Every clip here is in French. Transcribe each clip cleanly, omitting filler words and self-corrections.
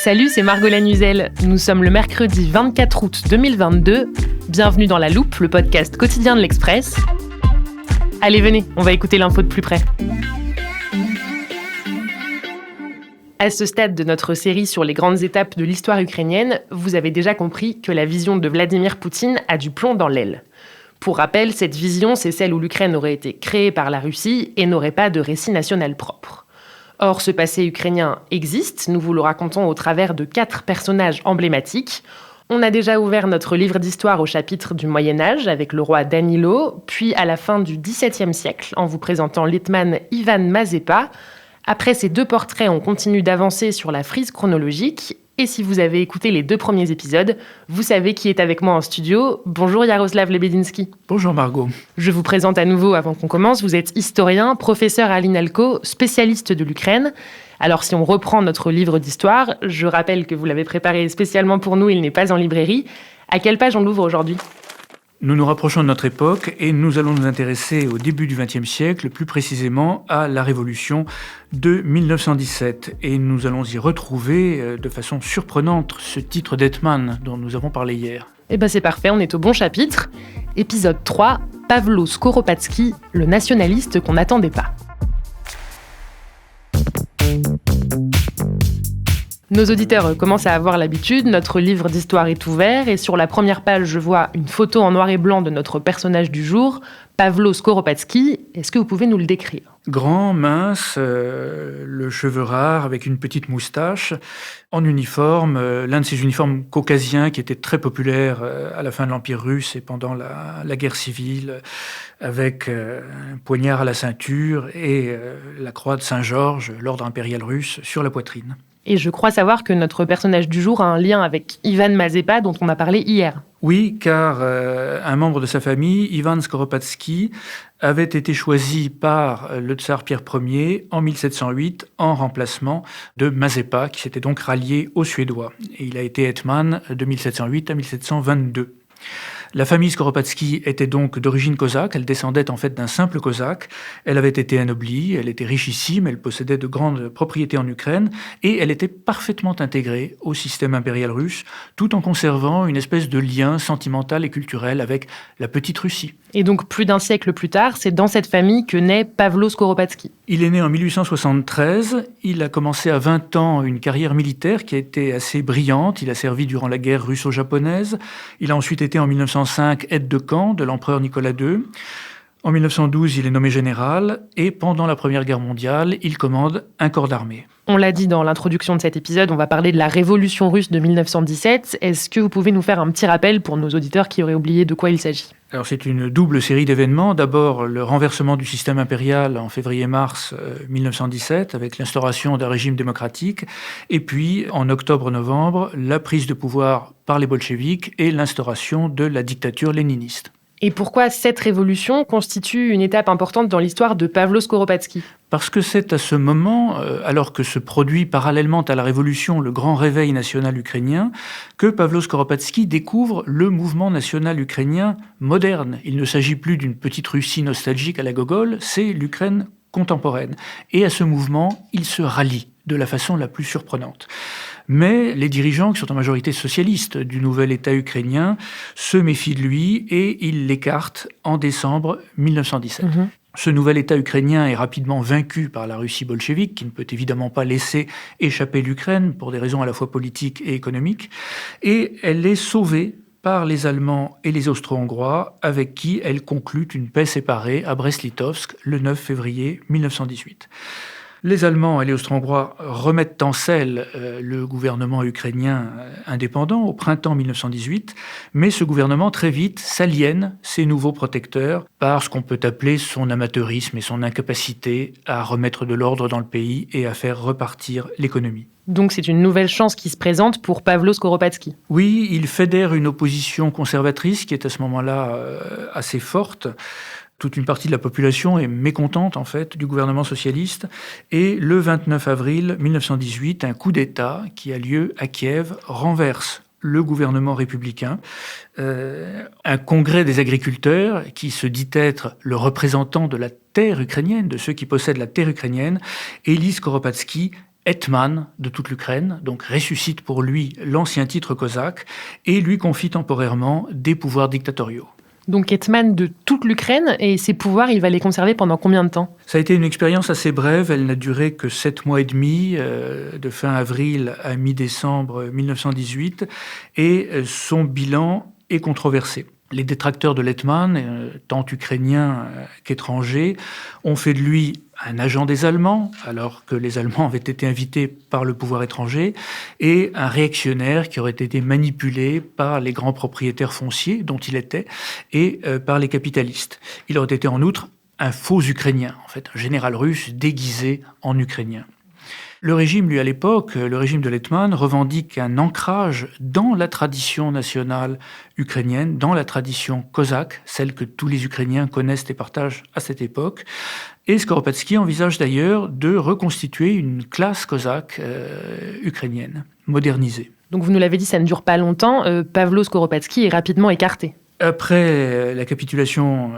Salut, c'est Margot Lanuzel. Nous sommes le mercredi 24 août 2022. Bienvenue dans La Loupe, le podcast quotidien de l'Express. Allez, venez, on va écouter l'info de plus près. À ce stade de notre série sur les grandes étapes de l'histoire ukrainienne, vous avez déjà compris que la vision de Vladimir Poutine a du plomb dans l'aile. Pour rappel, cette vision, c'est celle où l'Ukraine aurait été créée par la Russie et n'aurait pas de récit national propre. Or, ce passé ukrainien existe, nous vous le racontons au travers de 4 personnages emblématiques. On a déjà ouvert notre livre d'histoire au chapitre du Moyen-Âge avec le roi Danilo, puis à la fin du XVIIe siècle en vous présentant l'hétman Ivan Mazepa. Après ces 2 portraits, on continue d'avancer sur la frise chronologique. Et si vous avez écouté les 2 premiers épisodes, vous savez qui est avec moi en studio. Bonjour Yaroslav Lebedinsky. Bonjour Margot. Je vous présente à nouveau avant qu'on commence. Vous êtes historien, professeur à l'INALCO, spécialiste de l'Ukraine. Alors si on reprend notre livre d'histoire, je rappelle que vous l'avez préparé spécialement pour nous, il n'est pas en librairie. À quelle page on l'ouvre aujourd'hui ? Nous nous rapprochons de notre époque et nous allons nous intéresser au début du XXe siècle, plus précisément à la Révolution de 1917. Et nous allons y retrouver de façon surprenante ce titre d'hétman dont nous avons parlé hier. Eh bien c'est parfait, on est au bon chapitre. Épisode 3, Pavlo Skoropadsky, le nationaliste qu'on n'attendait pas. Nos auditeurs commencent à avoir l'habitude, notre livre d'histoire est ouvert et sur la première page, je vois une photo en noir et blanc de notre personnage du jour, Pavlo Skoropadsky. Est-ce que vous pouvez nous le décrire ? Grand, mince, le cheveu rare avec une petite moustache, en uniforme, l'un de ces uniformes caucasiens qui étaient très populaires à la fin de l'Empire russe et pendant la guerre civile, avec un poignard à la ceinture et la croix de Saint-Georges, l'ordre impérial russe, sur la poitrine. Et je crois savoir que notre personnage du jour a un lien avec Ivan Mazepa, dont on a parlé hier. Oui, car un membre de sa famille, Ivan Skoropadsky, avait été choisi par le tsar Pierre Ier en 1708 en remplacement de Mazepa, qui s'était donc rallié aux Suédois. Et il a été hétman de 1708 à 1722. La famille Skoropadsky était donc d'origine cosaque, elle descendait en fait d'un simple cosaque, elle avait été anoblie, elle était richissime, elle possédait de grandes propriétés en Ukraine et elle était parfaitement intégrée au système impérial russe, tout en conservant une espèce de lien sentimental et culturel avec la petite Russie. Et donc plus d'un siècle plus tard, c'est dans cette famille que naît Pavlo Skoropadsky. Il est né en 1873, il a commencé à 20 ans une carrière militaire qui a été assez brillante, il a servi durant la guerre russo-japonaise, il a ensuite été en 1905 aide de camp de l'empereur Nicolas II. En 1912, il est nommé général et pendant la Première Guerre mondiale, il commande un corps d'armée. On l'a dit dans l'introduction de cet épisode, on va parler de la Révolution russe de 1917. Est-ce que vous pouvez nous faire un petit rappel pour nos auditeurs qui auraient oublié de quoi il s'agit ? Alors c'est une double série d'événements. D'abord, le renversement du système impérial en février-mars 1917 avec l'instauration d'un régime démocratique. Et puis, en octobre-novembre, la prise de pouvoir par les bolcheviks et l'instauration de la dictature léniniste. Et pourquoi cette révolution constitue une étape importante dans l'histoire de Pavlo Skoropadsky ? Parce que c'est à ce moment, alors que se produit parallèlement à la révolution le grand réveil national ukrainien, que Pavlo Skoropadsky découvre le mouvement national ukrainien moderne. Il ne s'agit plus d'une petite Russie nostalgique à la Gogol, c'est l'Ukraine contemporaine. Et à ce mouvement, il se rallie de la façon la plus surprenante. Mais les dirigeants, qui sont en majorité socialistes du nouvel État ukrainien, se méfient de lui et ils l'écartent en décembre 1917. Ce nouvel État ukrainien est rapidement vaincu par la Russie bolchevique, qui ne peut évidemment pas laisser échapper l'Ukraine pour des raisons à la fois politiques et économiques, et elle est sauvée par les Allemands et les Austro-Hongrois, avec qui elle conclut une paix séparée à Brest-Litovsk le 9 février 1918. Les Allemands et les Austro-Hongrois remettent en selle le gouvernement ukrainien indépendant au printemps 1918, mais ce gouvernement très vite s'aliène ses nouveaux protecteurs par ce qu'on peut appeler son amateurisme et son incapacité à remettre de l'ordre dans le pays et à faire repartir l'économie. Donc c'est une nouvelle chance qui se présente pour Pavlo Skoropadsky. Oui, il fédère une opposition conservatrice qui est à ce moment-là assez forte. Toute une partie de la population est mécontente, en fait, du gouvernement socialiste. Et le 29 avril 1918, un coup d'État qui a lieu à Kiev renverse le gouvernement républicain. Un congrès des agriculteurs, qui se dit être le représentant de la terre ukrainienne, de ceux qui possèdent la terre ukrainienne, élit Skoropadsky hetman de toute l'Ukraine, donc ressuscite pour lui l'ancien titre cosaque et lui confie temporairement des pouvoirs dictatoriaux. Donc hetman de toute l'Ukraine, et ses pouvoirs, il va les conserver pendant combien de temps ? Ça a été une expérience assez brève, elle n'a duré que 7 mois et demi, de fin avril à mi-décembre 1918, et son bilan est controversé. Les détracteurs de l'hetman, tant ukrainiens qu'étrangers, ont fait de lui un agent des Allemands, alors que les Allemands avaient été invités par le pouvoir étranger, et un réactionnaire qui aurait été manipulé par les grands propriétaires fonciers dont il était, et par les capitalistes. Il aurait été en outre un faux Ukrainien, en fait, un général russe déguisé en Ukrainien. Le régime, lui, à l'époque, le régime de l'hetman, revendique un ancrage dans la tradition nationale ukrainienne, dans la tradition cosaque, celle que tous les Ukrainiens connaissent et partagent à cette époque. Et Skoropadsky envisage d'ailleurs de reconstituer une classe cosaque ukrainienne, modernisée. Donc vous nous l'avez dit, ça ne dure pas longtemps. Pavlo Skoropadsky est rapidement écarté. Après la capitulation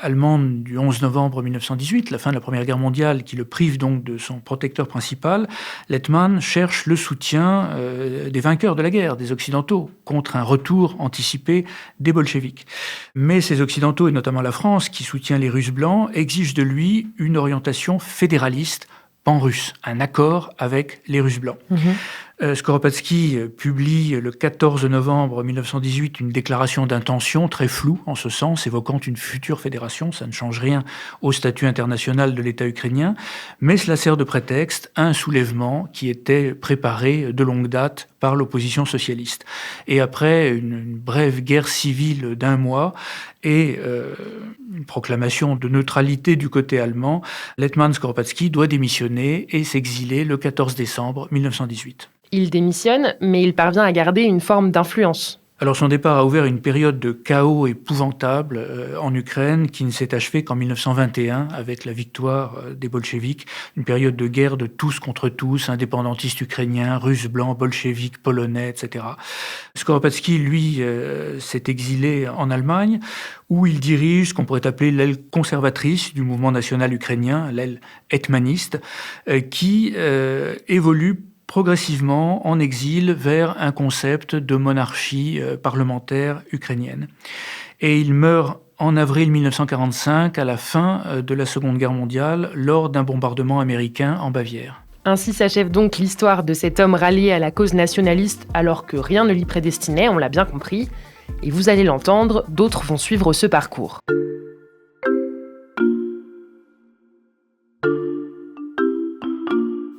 allemande du 11 novembre 1918, la fin de la Première Guerre mondiale, qui le prive donc de son protecteur principal, l'hetman cherche le soutien des vainqueurs de la guerre, des Occidentaux, contre un retour anticipé des bolcheviks. Mais ces Occidentaux, et notamment la France, qui soutient les Russes blancs, exigent de lui une orientation fédéraliste, pan-russe, un accord avec les Russes blancs. Skoropadsky publie le 14 novembre 1918 une déclaration d'intention très floue en ce sens, évoquant une future fédération. Ça ne change rien au statut international de l'État ukrainien, mais cela sert de prétexte à un soulèvement qui était préparé de longue date par l'opposition socialiste. Et après une brève guerre civile d'1 mois et une proclamation de neutralité du côté allemand, l'hetman Skoropadsky doit démissionner et s'exiler le 14 décembre 1918. Il démissionne, mais il parvient à garder une forme d'influence. Alors son départ a ouvert une période de chaos épouvantable en Ukraine qui ne s'est achevée qu'en 1921 avec la victoire des bolcheviks, une période de guerre de tous contre tous, indépendantistes ukrainiens, russes blancs, bolcheviks, polonais, etc. Skoropadsky, lui, s'est exilé en Allemagne où il dirige ce qu'on pourrait appeler l'aile conservatrice du mouvement national ukrainien, l'aile hetmaniste, qui évolue progressivement en exil vers un concept de monarchie parlementaire ukrainienne. Et il meurt en avril 1945, à la fin de la Seconde Guerre mondiale, lors d'un bombardement américain en Bavière. Ainsi s'achève donc l'histoire de cet homme rallié à la cause nationaliste alors que rien ne l'y prédestinait, on l'a bien compris. Et vous allez l'entendre, d'autres vont suivre ce parcours.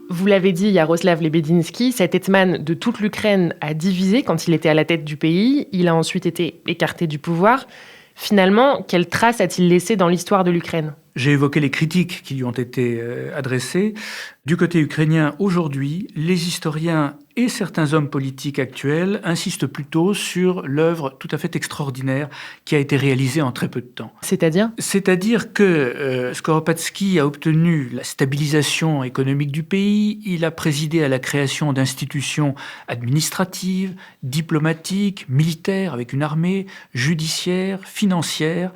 Vous l'avez dit, Yaroslav Lebedinsky, cet hetman de toute l'Ukraine a divisé quand il était à la tête du pays. Il a ensuite été écarté du pouvoir. Finalement, quelle trace a-t-il laissé dans l'histoire de l'Ukraine ? J'ai évoqué les critiques qui lui ont été adressées. Du côté ukrainien, aujourd'hui, les historiens et certains hommes politiques actuels insistent plutôt sur l'œuvre tout à fait extraordinaire qui a été réalisée en très peu de temps. C'est-à-dire que Skoropadsky a obtenu la stabilisation économique du pays, il a présidé à la création d'institutions administratives, diplomatiques, militaires, avec une armée, judiciaire, financière.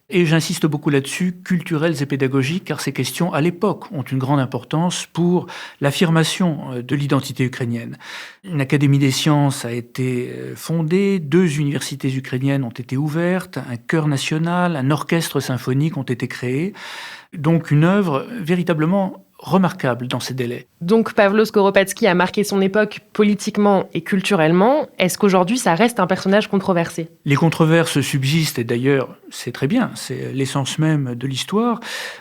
Et j'insiste beaucoup là-dessus, culturelles et pédagogiques, car ces questions, à l'époque, ont une grande importance pour l'affirmation de l'identité ukrainienne. Une académie des sciences a été fondée, 2 universités ukrainiennes ont été ouvertes, un chœur national, un orchestre symphonique ont été créés. Donc une œuvre véritablement remarquable dans ces délais. Donc Pavlo Skoropadsky a marqué son époque politiquement et culturellement. Est-ce qu'aujourd'hui, ça reste un personnage controversé ? Les controverses subsistent, et d'ailleurs, c'est très bien, c'est l'essence même de l'histoire,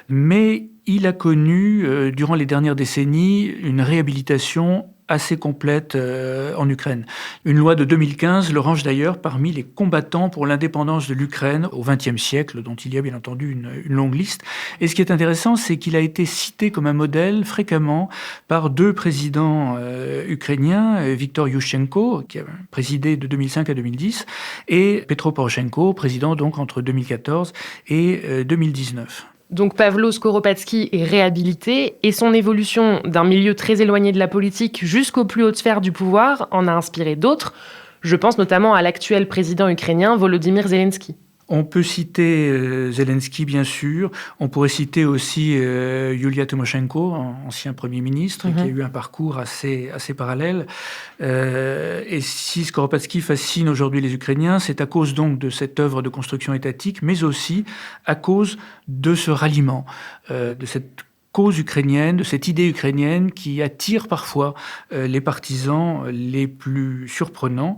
mais il a connu, durant les dernières décennies, une réhabilitation assez complète en Ukraine. Une loi de 2015 le range d'ailleurs parmi les combattants pour l'indépendance de l'Ukraine au XXe siècle, dont il y a bien entendu une longue liste. Et ce qui est intéressant, c'est qu'il a été cité comme un modèle fréquemment par 2 présidents ukrainiens, Viktor Yushchenko, qui a présidé de 2005 à 2010, et Petro Poroshenko, président donc entre 2014 et 2019. Donc Pavlo Skoropadsky est réhabilité et son évolution d'un milieu très éloigné de la politique jusqu'aux plus hautes sphères du pouvoir en a inspiré d'autres. Je pense notamment à l'actuel président ukrainien Volodymyr Zelensky. On peut citer Zelensky, bien sûr. On pourrait citer aussi Yulia Tymoshenko, ancien Premier ministre, qui a eu un parcours assez parallèle. Et si Skoropadsky fascine aujourd'hui les Ukrainiens, c'est à cause donc de cette œuvre de construction étatique, mais aussi à cause de ce ralliement, de cette cause ukrainienne, de cette idée ukrainienne qui attire parfois les partisans les plus surprenants.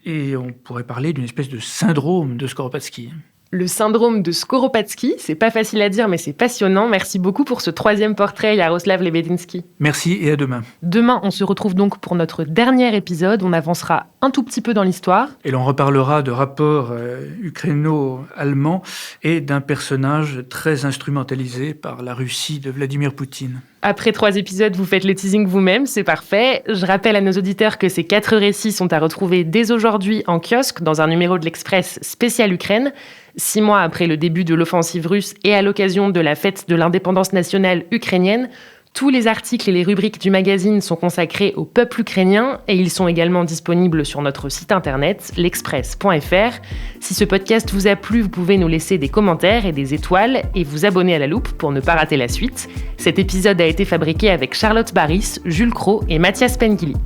Et on pourrait parler d'une espèce de syndrome de Skoropadsky. Le syndrome de Skoropadsky, c'est pas facile à dire, mais c'est passionnant. Merci beaucoup pour ce 3e portrait, Yaroslav Lebedinsky. Merci et à demain. Demain, on se retrouve donc pour notre dernier épisode. On avancera un tout petit peu dans l'histoire. Et l'on reparlera de rapports ukraino-allemands et d'un personnage très instrumentalisé par la Russie de Vladimir Poutine. Après 3 épisodes, vous faites le teasing vous-même, c'est parfait. Je rappelle à nos auditeurs que ces 4 récits sont à retrouver dès aujourd'hui en kiosque dans un numéro de l'Express spécial Ukraine, 6 mois après le début de l'offensive russe et à l'occasion de la fête de l'indépendance nationale ukrainienne. Tous les articles et les rubriques du magazine sont consacrés au peuple ukrainien et ils sont également disponibles sur notre site internet, l'express.fr. Si ce podcast vous a plu, vous pouvez nous laisser des commentaires et des étoiles et vous abonner à La Loupe pour ne pas rater la suite. Cet épisode a été fabriqué avec Charlotte Baris, Jules Cros et Mathias Pengili.